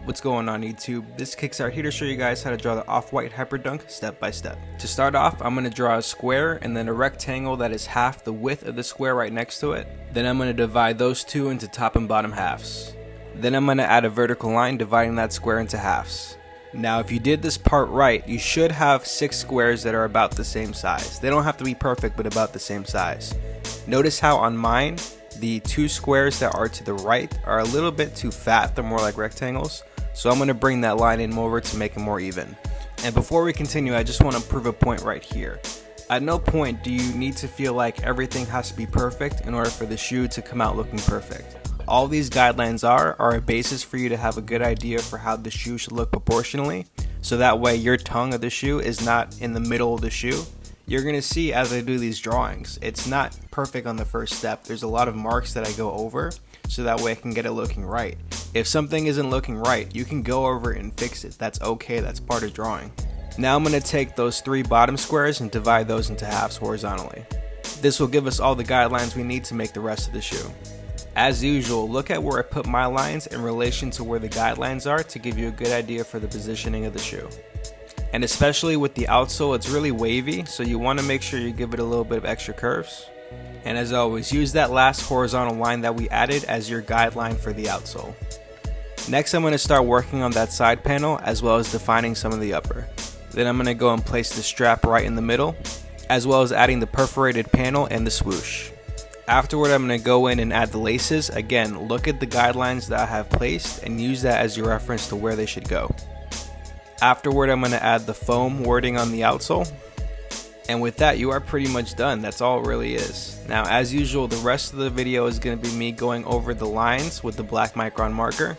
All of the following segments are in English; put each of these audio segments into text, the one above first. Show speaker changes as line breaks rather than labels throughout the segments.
What's going on YouTube? This is KicksArt here to show you guys how to draw the off-white Hyperdunk step by step. To start off, I'm going to draw a square and then a rectangle that is half the width of the square right next to it. Then I'm going to divide those two into top and bottom halves. Then I'm going to add a vertical line dividing that square into halves. Now if you did this part right, you should have 6 squares that are about the same size. They don't have to be perfect, but about the same size. Notice how on mine, the 2 squares that are to the right are a little bit too fat, they're more like rectangles. So I'm going to bring that line in over to make it more even. And before we continue, I just want to prove a point right here. At no point do you need to feel like everything has to be perfect in order for the shoe to come out looking perfect. All these guidelines are a basis for you to have a good idea for how the shoe should look proportionally. So that way your tongue of the shoe is not in the middle of the shoe. You're going to see as I do these drawings, it's not perfect on the first step. There's a lot of marks that I go over so that way I can get it looking right. If something isn't looking right, you can go over it and fix it. That's okay, that's part of drawing. Now I'm going to take those 3 bottom squares and divide those into halves horizontally. This will give us all the guidelines we need to make the rest of the shoe. As usual, look at where I put my lines in relation to where the guidelines are to give you a good idea for the positioning of the shoe. And especially with the outsole, it's really wavy, so you want to make sure you give it a little bit of extra curves. And as always, use that last horizontal line that we added as your guideline for the outsole. Next, I'm going to start working on that side panel as well as defining some of the upper. Then I'm going to go and place the strap right in the middle, as well as adding the perforated panel and the swoosh. Afterward, I'm going to go in and add the laces. Again, look at the guidelines that I have placed and use that as your reference to where they should go. Afterward, I'm going to add the foam wording on the outsole. And with that, you are pretty much done. That's all it really is. Now, as usual, the rest of the video is going to be me going over the lines with the black micron marker.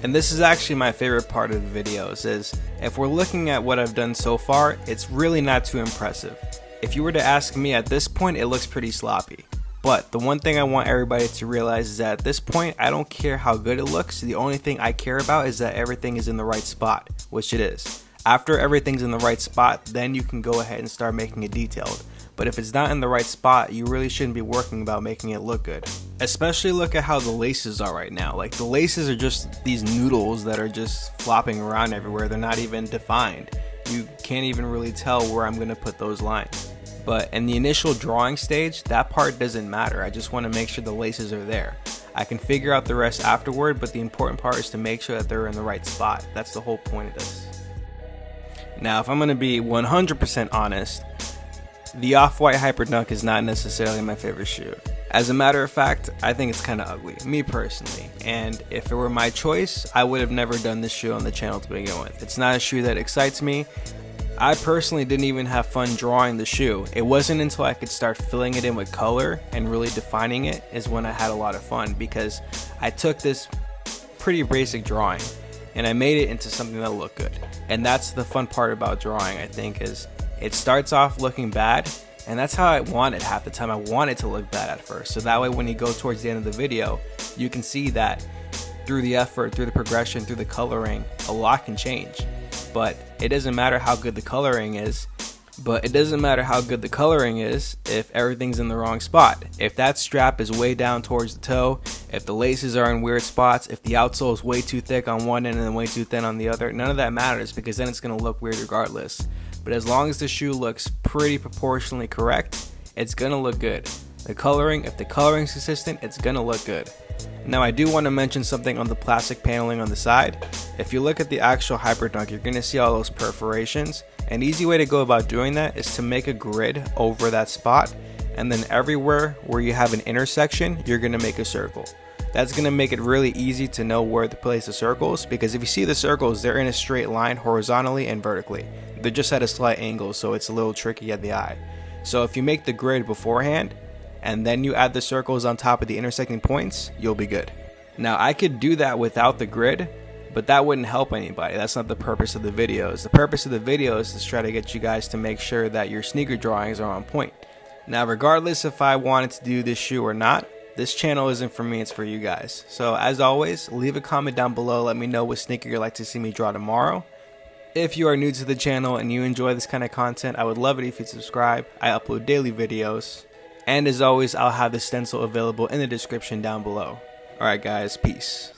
And this is actually my favorite part of the videos, is if we're looking at what I've done so far, it's really not too impressive. If you were to ask me at this point, it looks pretty sloppy. But the one thing I want everybody to realize is that at this point, I don't care how good it looks. The only thing I care about is that everything is in the right spot, which it is. After everything's in the right spot, then you can go ahead and start making it detailed. But if it's not in the right spot, you really shouldn't be working about making it look good. Especially look at how the laces are right now. Like, the laces are just these noodles that are just flopping around everywhere. They're not even defined. You can't even really tell where I'm going to put those lines. But in the initial drawing stage, that part doesn't matter. I just want to make sure the laces are there. I can figure out the rest afterward, but the important part is to make sure that they're in the right spot. That's the whole point of this. Now, if I'm going to be 100% honest, the off-white Hyperdunk is not necessarily my favorite shoe. As a matter of fact, I think it's kind of ugly, me personally. And if it were my choice, I would have never done this shoe on the channel to begin with. It's not a shoe that excites me. I personally didn't even have fun drawing the shoe. It wasn't until I could start filling it in with color and really defining it is when I had a lot of fun, because I took this pretty basic drawing and I made it into something that looked good. And that's the fun part about drawing, I think, is it starts off looking bad, and that's how I want it half the time. I want it to look bad at first, so that way when you go towards the end of the video, you can see that through the effort, through the progression, through the coloring, a lot can change. But it doesn't matter how good the coloring is. If everything's in the wrong spot. If that strap is way down towards the toe, if the laces are in weird spots, if the outsole is way too thick on one end and then way too thin on the other, none of that matters, because then it's going to look weird regardless. But as long as the shoe looks pretty proportionally correct, it's going to look good. The coloring, if the coloring is consistent, it's going to look good. Now, I do want to mention something on the plastic paneling on the side. If you look at the actual Hyperdunk, you're going to see all those perforations. An easy way to go about doing that is to make a grid over that spot, and then everywhere where you have an intersection, you're going to make a circle. That's going to make it really easy to know where to place the circles, because if you see the circles, they're in a straight line horizontally and vertically. They're just at a slight angle, so it's a little tricky at the eye. So if you make the grid beforehand, and then you add the circles on top of the intersecting points, you'll be good. Now, I could do that without the grid, but that wouldn't help anybody. That's not the purpose of the videos. The purpose of the videos is to try to get you guys to make sure that your sneaker drawings are on point. Now, regardless if I wanted to do this shoe or not, this channel isn't for me, it's for you guys. So as always, leave a comment down below, let me know what sneaker you'd like to see me draw tomorrow. If you are new to the channel and you enjoy this kind of content, I would love it if you'd subscribe. I upload daily videos. And as always, I'll have the stencil available in the description down below. Alright guys, peace.